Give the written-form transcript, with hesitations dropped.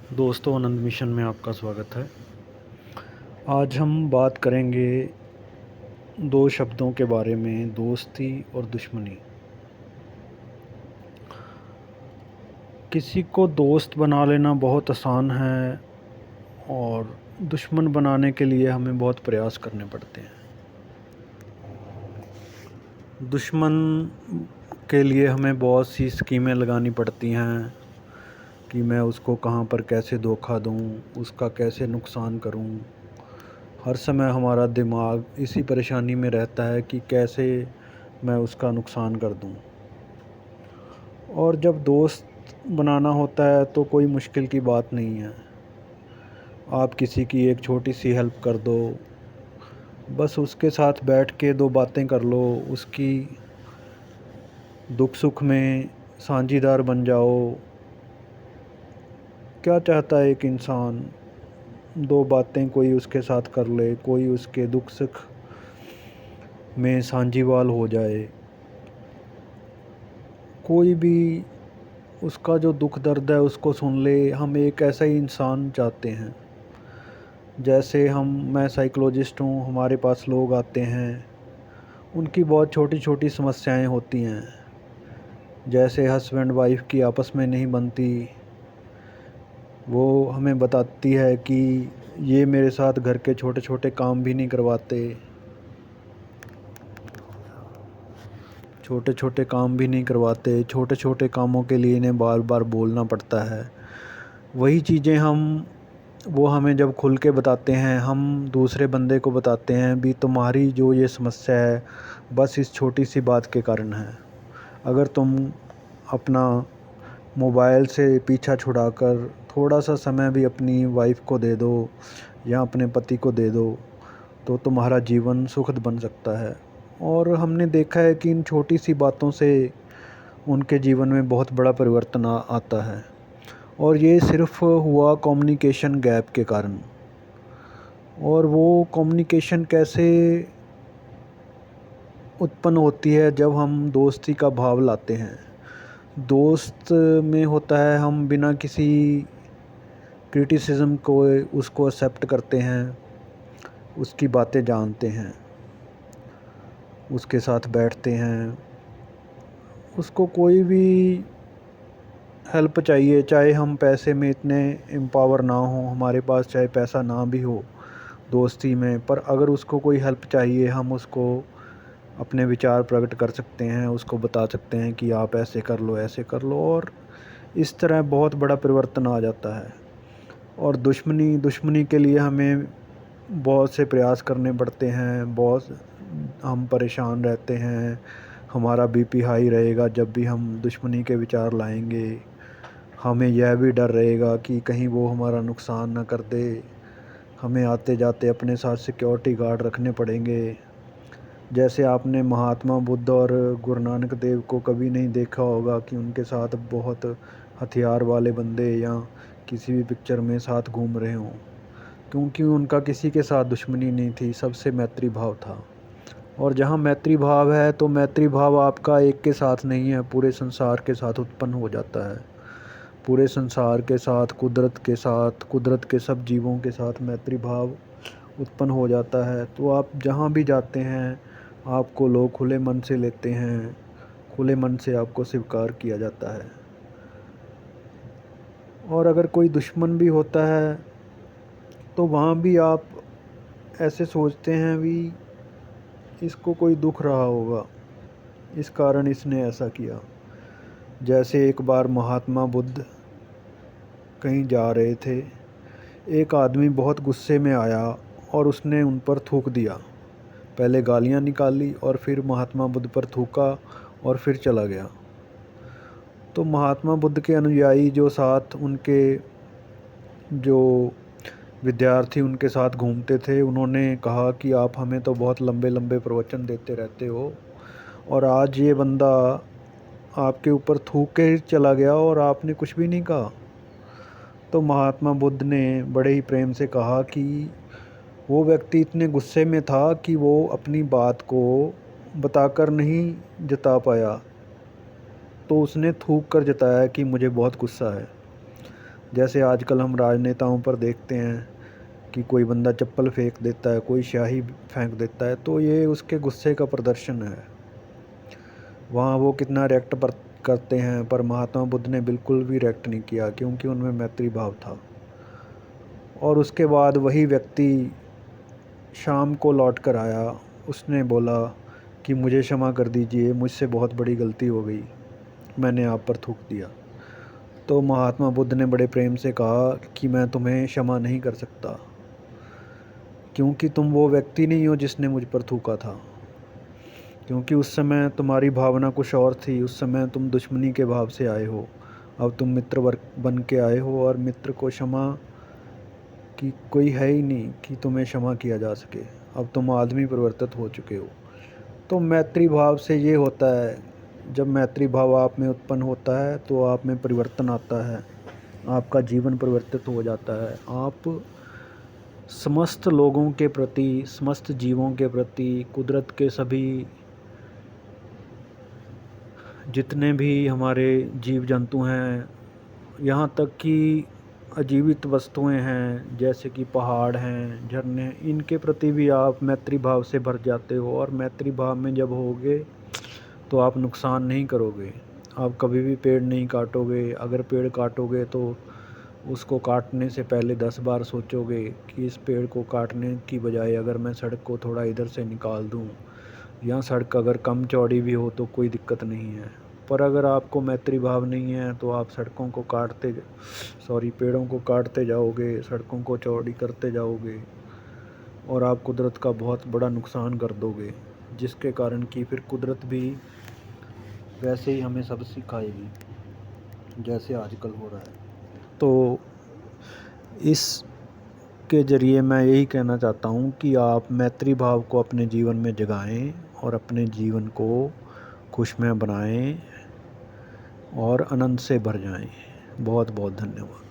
दोस्तों, आनंद मिशन में आपका स्वागत है। आज हम बात करेंगे दो शब्दों के बारे में, दोस्ती और दुश्मनी। किसी को दोस्त बना लेना बहुत आसान है और दुश्मन बनाने के लिए हमें बहुत प्रयास करने पड़ते हैं। दुश्मन के लिए हमें बहुत सी स्कीमें लगानी पड़ती हैं कि मैं उसको कहाँ पर कैसे धोखा दूँ, उसका कैसे नुकसान करूँ। हर समय हमारा दिमाग इसी परेशानी में रहता है कि कैसे मैं उसका नुकसान कर दूं। और जब दोस्त बनाना होता है तो कोई मुश्किल की बात नहीं है। आप किसी की एक छोटी सी हेल्प कर दो, बस उसके साथ बैठ के दो बातें कर लो, उसकी दुख सुख में साझीदार बन जाओ। क्या चाहता है एक इंसान? दो बातें कोई उसके साथ कर ले, कोई उसके दुख सुख में साझीवाल हो जाए, कोई भी उसका जो दुख दर्द है उसको सुन ले। हम एक ऐसा ही इंसान चाहते हैं। जैसे मैं साइकोलॉजिस्ट हूँ, हमारे पास लोग आते हैं, उनकी बहुत छोटी छोटी समस्याएं होती हैं। जैसे हस्बैंड वाइफ की आपस में नहीं बनती, वो हमें बताती है कि ये मेरे साथ घर के छोटे छोटे काम भी नहीं करवाते, छोटे छोटे काम भी नहीं करवाते, छोटे छोटे कामों के लिए इन्हें बार बार बोलना पड़ता है। वही चीज़ें वो हमें जब खुल के बताते हैं, हम दूसरे बंदे को बताते हैं भी तुम्हारी जो ये समस्या है बस इस छोटी सी बात के कारण है। अगर तुम अपना मोबाइल से पीछा छुड़ाकर थोड़ा सा समय भी अपनी वाइफ को दे दो या अपने पति को दे दो तो तुम्हारा जीवन सुखद बन सकता है। और हमने देखा है कि इन छोटी सी बातों से उनके जीवन में बहुत बड़ा परिवर्तन आता है। और ये सिर्फ हुआ कम्युनिकेशन गैप के कारण। और वो कम्युनिकेशन कैसे उत्पन्न होती है? जब हम दोस्ती का भाव लाते हैं। दोस्त में होता है हम बिना किसी क्रिटिसिज्म को उसको एक्सेप्ट करते हैं, उसकी बातें जानते हैं, उसके साथ बैठते हैं। उसको कोई भी हेल्प चाहिए, चाहे हम पैसे में इतने एम्पावर ना हो, हमारे पास चाहे पैसा ना भी हो दोस्ती में, पर अगर उसको कोई हेल्प चाहिए हम उसको अपने विचार प्रकट कर सकते हैं, उसको बता सकते हैं कि आप ऐसे कर लो, ऐसे कर लो, और इस तरह बहुत बड़ा परिवर्तन आ जाता है। और दुश्मनी के लिए हमें बहुत से प्रयास करने पड़ते हैं, बहुत हम परेशान रहते हैं, हमारा बीपी हाई रहेगा जब भी हम दुश्मनी के विचार लाएंगे। हमें यह भी डर रहेगा कि कहीं वो हमारा नुकसान ना कर दे। हमें आते जाते अपने साथ सिक्योरिटी गार्ड रखने पड़ेंगे। जैसे आपने महात्मा बुद्ध और गुरु नानक देव को कभी नहीं देखा होगा कि उनके साथ बहुत हथियार वाले बंदे या किसी भी पिक्चर में साथ घूम रहे हों, क्योंकि उनका किसी के साथ दुश्मनी नहीं थी, सबसे मैत्री भाव था। और जहाँ मैत्री भाव है तो मैत्री भाव आपका एक के साथ नहीं है, पूरे संसार के साथ उत्पन्न हो जाता है। पूरे संसार के साथ, कुदरत के साथ, कुदरत के सब जीवों के साथ मैत्री भाव उत्पन्न हो जाता है। तो आप जहाँ भी जाते हैं आपको लोग खुले मन से लेते हैं, खुले मन से आपको स्वीकार किया जाता है। और अगर कोई दुश्मन भी होता है तो वहाँ भी आप ऐसे सोचते हैं भी इसको कोई दुख रहा होगा, इस कारण इसने ऐसा किया। जैसे एक बार महात्मा बुद्ध कहीं जा रहे थे, एक आदमी बहुत गुस्से में आया और उसने उन पर थूक दिया। पहले गालियाँ निकाली और फिर महात्मा बुद्ध पर थूका और फिर चला गया। तो महात्मा बुद्ध के अनुयायी जो साथ उनके जो विद्यार्थी उनके साथ घूमते थे, उन्होंने कहा कि आप हमें तो बहुत लंबे लंबे प्रवचन देते रहते हो और आज ये बंदा आपके ऊपर थूक के चला गया और आपने कुछ भी नहीं कहा। तो महात्मा बुद्ध ने बड़े ही प्रेम से कहा कि वो व्यक्ति इतने गुस्से में था कि वो अपनी बात को बताकर नहीं जता पाया, तो उसने थूक कर जताया कि मुझे बहुत गुस्सा है। जैसे आजकल हम राजनेताओं पर देखते हैं कि कोई बंदा चप्पल फेंक देता है, कोई स्याही फेंक देता है, तो ये उसके गुस्से का प्रदर्शन है। वहाँ वो कितना रिएक्ट पर करते हैं, पर महात्मा बुद्ध ने बिल्कुल भी रिएक्ट नहीं किया, क्योंकि उनमें मैत्री भाव था। और उसके बाद वही व्यक्ति शाम को लौट कर आया। उसने बोला कि मुझे क्षमा कर दीजिए, मुझसे बहुत बड़ी गलती हो गई, मैंने आप पर थूक दिया। तो महात्मा बुद्ध ने बड़े प्रेम से कहा कि मैं तुम्हें क्षमा नहीं कर सकता, क्योंकि तुम वो व्यक्ति नहीं हो जिसने मुझ पर थूका था। क्योंकि उस समय तुम्हारी भावना कुछ और थी, उस समय तुम दुश्मनी के भाव से आए हो। अब तुम मित्र वर्ग बन के आए हो, और मित्र को क्षमा की कोई है ही नहीं कि तुम्हें क्षमा किया जा सके। अब तुम आदमी परिवर्तित हो चुके हो। तो मैत्री भाव से ये होता है, जब मैत्री भाव आप में उत्पन्न होता है तो आप में परिवर्तन आता है, आपका जीवन परिवर्तित हो जाता है। आप समस्त लोगों के प्रति, समस्त जीवों के प्रति, कुदरत के सभी जितने भी हमारे जीव जंतु हैं, यहाँ तक कि अजीवित वस्तुएं हैं जैसे कि पहाड़ हैं, झरने हैं, इनके प्रति भी आप मैत्री भाव से भर जाते हो। और मैत्री भाव में जब होगे तो आप नुकसान नहीं करोगे, आप कभी भी पेड़ नहीं काटोगे। अगर पेड़ काटोगे तो उसको काटने से पहले 10 बार सोचोगे कि इस पेड़ को काटने की बजाय अगर मैं सड़क को थोड़ा इधर से निकाल दूं, या सड़क अगर कम चौड़ी भी हो तो कोई दिक्कत नहीं है। पर अगर आपको मैत्री भाव नहीं है तो आप सड़कों को पेड़ों को काटते जाओगे, सड़कों को चौड़ी करते जाओगे, और आप कुदरत का बहुत बड़ा नुकसान कर दोगे, जिसके कारण कि फिर कुदरत भी वैसे ही हमें सब सिखाएगी जैसे आजकल हो रहा है। तो इस के ज़रिए मैं यही कहना चाहता हूँ कि आप मैत्री भाव को अपने जीवन में जगाएं और अपने जीवन को खुशमय बनाएं और आनंद से भर जाएं। बहुत बहुत धन्यवाद।